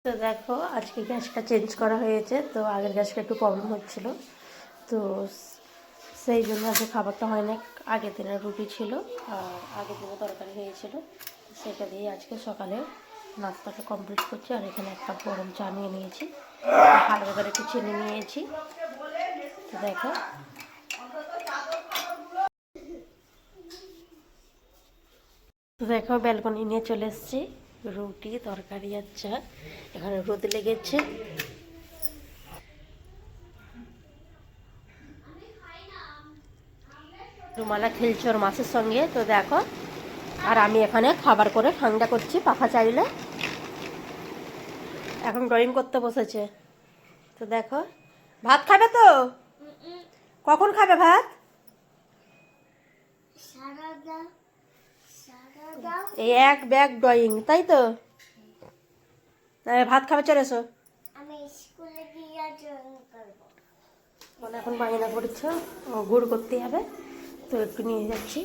তো দেখো আজকে গ্যাসটা চেঞ্জ করা হয়েছে, তো আগের গ্যাসটা একটু প্রবলেম হচ্ছিল, তো সেই জন্য আজকে খাবারটা হয় না। আগের দিনের রুটি ছিল আর আগের দিনে তরকারি হয়েছিল, সেটা দিয়ে আজকে সকালে নাস্তাটা কমপ্লিট করছি। আর এখানে এক কাপ গরম চা নিয়ে নিয়েছি, হালকা করে একটু চিনি নিয়েছি। তো দেখো ব্যালকনি নিয়ে চলে এসেছি, রুটি তরকারি আর চা। এখানে রোদ লেগেছে। রুমালা খেলছে ওর মাছের সঙ্গে, তো দেখো। আর আমি এখানে খাবার করে ঠান্ডা করছি পাখা চাইলে। এখন ড্রয়িং করতে বসেছে। তো দেখো, ভাত খাবে তো? কখন খাবে ভাত? এই এক ব্যাগ ড্রয়িং, তাই তো? ভাত খাবে, চলে এসো। এখন বায়না করছো, গুড় করতে হবে, তো একটু নিয়ে যাচ্ছি।